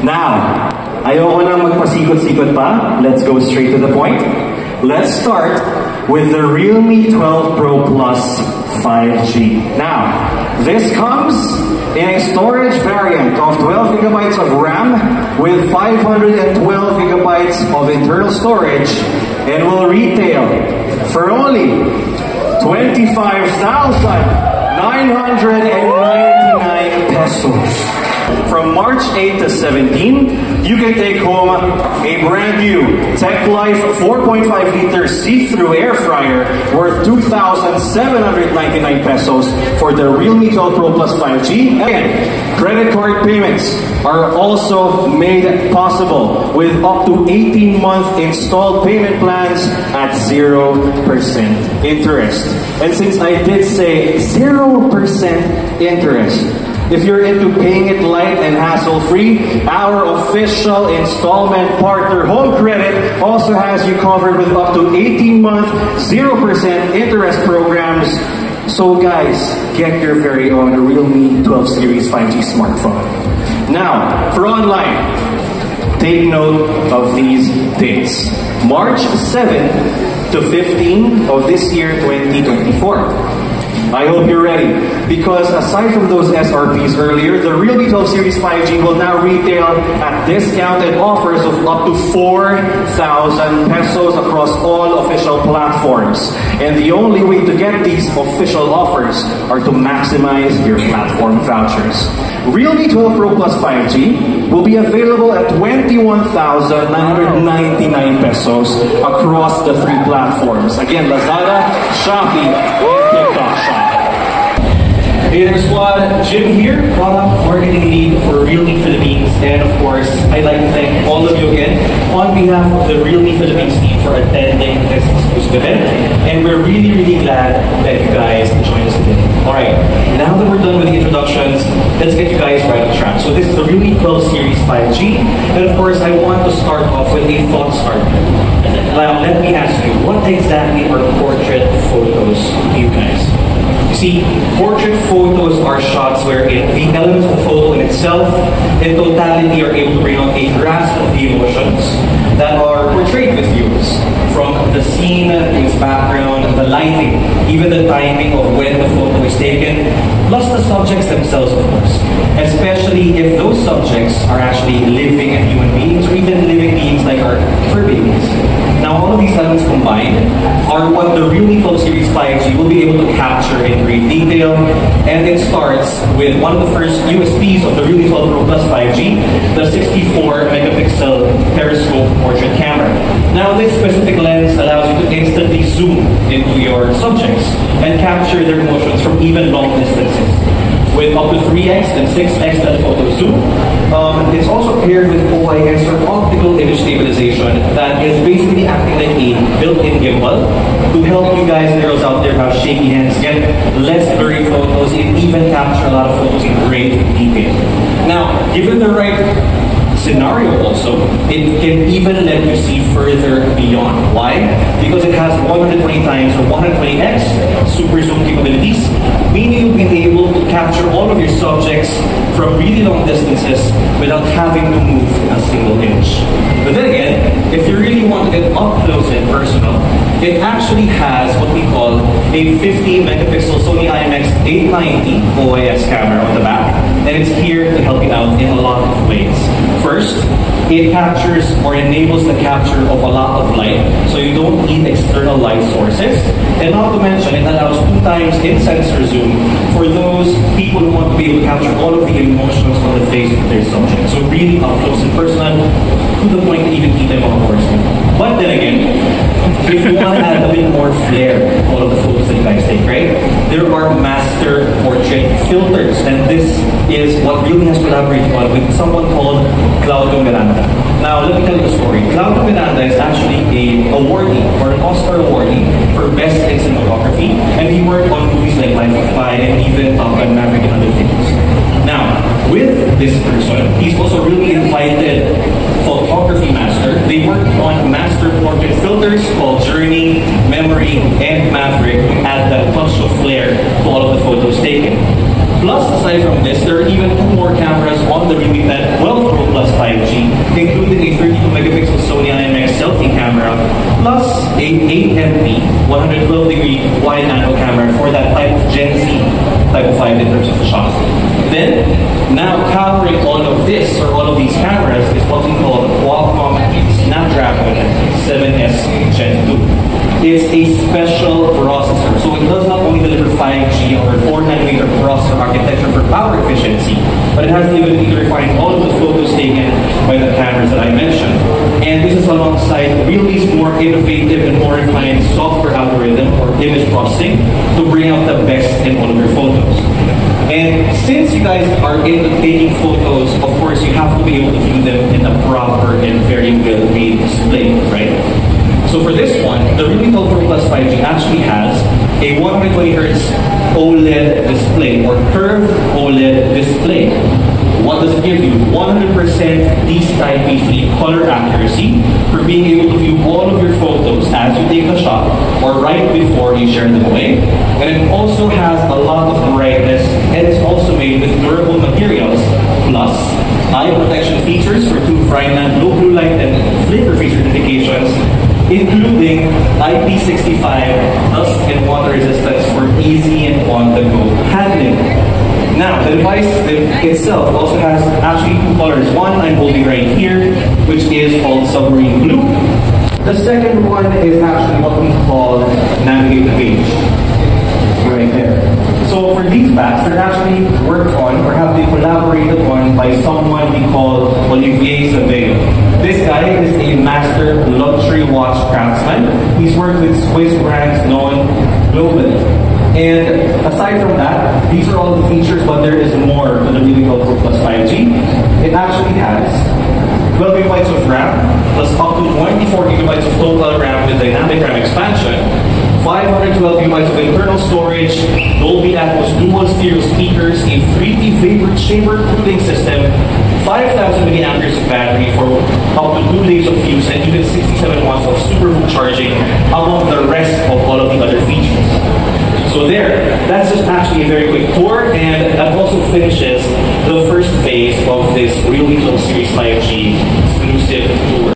Now, ayoko na magpasikot-sikot pa. Let's go straight to the point. Let's start with the Realme 12 Pro Plus 5G. Now, this comes in a storage variant of 12 gigabytes of RAM with 512 gigabytes of internal storage and will retail for only 25,999 pesos. From March 8 to 17, you can take home a brand new Tech Life 4.5 liter see-through air fryer worth 2,799 pesos for the Realme 12 Pro Plus 5G. And credit card payments are also made possible with up to 18-month installed payment plans at 0% interest. And since I did say 0% interest, if you're into paying it light and hassle-free, our official installment partner, Home Credit, also has you covered with up to 18-month, 0% interest programs. So guys, get your very own Realme 12 Series 5G smartphone. Now, for online, take note of these dates. March 7 to 15 of this year, 2024. I hope you're ready, because aside from those SRPs earlier, the Realme 12 Series 5G will now retail at discounted offers of up to 4,000 pesos across all official platforms. And the only way to get these official offers are to maximize your platform vouchers. Realme 12 Pro Plus 5G will be available at 21,999 pesos across the three platforms. Again, Lazada, Shopee, and TikTok Shop. Hey there squad, Jim here, product marketing lead for Realme Philippines, and of course, I'd like to thank all of you again on behalf of the Realme Philippines team for attending this exclusive event, and we're really glad that you guys joined us today. Alright, now that we're done with the introductions, let's get you guys right on track. So this is the Realme 12 Series 5G, and of course, I want to start off with a thought starter. Now, let me ask you, what exactly are portrait photos to you guys? You see, portrait photos are shots wherein the elements of the photo in itself, in totality, are able to bring out a grasp of the emotions that are portrayed with viewers. From the scene, its background, the lighting, even the timing of when the photo is taken, plus the subjects themselves, of course. Especially if those subjects are actually living human beings, or even living beings like our fur babies. Now, all of these elements combined are what the Realme 12 Series 5G will be able to capture in great detail, and it starts with one of the first USPs of the Realme 12 Pro Plus 5G, the 64 megapixel periscope portrait camera. Now, this specific lens allows you to instantly zoom into your subjects and capture their emotions from even long distances. With up to 3x and 6x telephoto zoom. It's also paired with OIS, or optical image stabilization, that is basically acting like a built-in gimbal to help you guys and girls out there who have shaky hands get less blurry photos and even capture a lot of photos in great detail. Now, given the right scenario also, it can even let you see further beyond. Why? Because it has 120 times or 120x super zoom capabilities, meaning you'll be able to capture all of your subjects from really long distances without having to move a single inch. But then again, if you really want to get up close and personal, it actually has what we call a 50 megapixel Sony IMX890 OIS camera on the back, and it's here to help you out in a lot of ways. First, it captures or enables the capture of a lot of light, so you don't need external light sources. And not to mention, it allows 2 times in-sensor zoom for those people who want to be able to capture all of the emotions on the face of their subject. So really up close and personal, to the point to even keep them on person. But then again, if you want to add a bit more flair to all of the photos that you guys take, right? There are master portrait filters, and this is what Realme has collaborated on with someone called Jimmclaude Gayo. Now, let me tell you the story. Jimmclaude Gayo is actually an awardee, or an Oscar awardee, for Best in Cinematography, and he worked on movies like Life of Pi and even Top Gun Maverick and other things. Now, with this person, he's also really invited photography master. They worked on master portrait filters called Journey, Memory, and Maverick to add that touch of flair to all of the photos taken. Plus, aside from this, there are even 2 more cameras on the Realme 12 Pro Plus 5G 112-degree wide angle camera for that type of Gen Z type of vibe in terms of the shot. Then, now powering all of this, or all of these cameras, is what we call the Qualcomm Snapdragon 7S Gen 2. It's a special processor, so it does not only deliver 5G or 4nm processor architecture for power efficiency, but it has the ability to refine all of the photos taken by the cameras that I mentioned. And this is alongside realme's more innovative and more refined software algorithm or image processing to bring out the best in all of your photos. And since you guys are into taking photos, of course you have to be able to view them in a proper and very well-made display, right? So for this one, the Realme 12 Pro Plus 5G actually has a 120Hz OLED display or curved OLED display. What does it give you? 100% D-Type-free color accuracy for being able to view all of your photos as you take the shot or right before you share them away. And it also has a lot of brightness and it's also made with durable materials plus eye protection features for two Freiman low blue light and flicker-free certifications, including IP65 dust and water resistance for easy and on-the-go handling. Now, the device itself also has actually two colors. One I'm holding right here, which is called submarine blue. The second one is actually what we call navigate the page, right there. So for these backs, they're actually worked on or have been collaborated on by someone we call Olivier Saveyo. This guy is a master luxury watch craftsman. He's worked with Swiss brands known globally. And aside from that, these are all the features, but there is more to the Realme 12 Pro Plus 5G. It actually has 12 GB of RAM, plus up to 24 GB of total RAM with dynamic RAM expansion, 512 GB of internal storage, Dolby Atmos dual stereo speakers, a 3D vapor chamber cooling system, 5,000 mAh of battery for up to 2 days of use, and even 67 watts of superboot charging, among the rest of all of the other features. So there, that's just actually a very quick tour, and that also finishes the first phase of this Realme 12 Series 5G exclusive tour.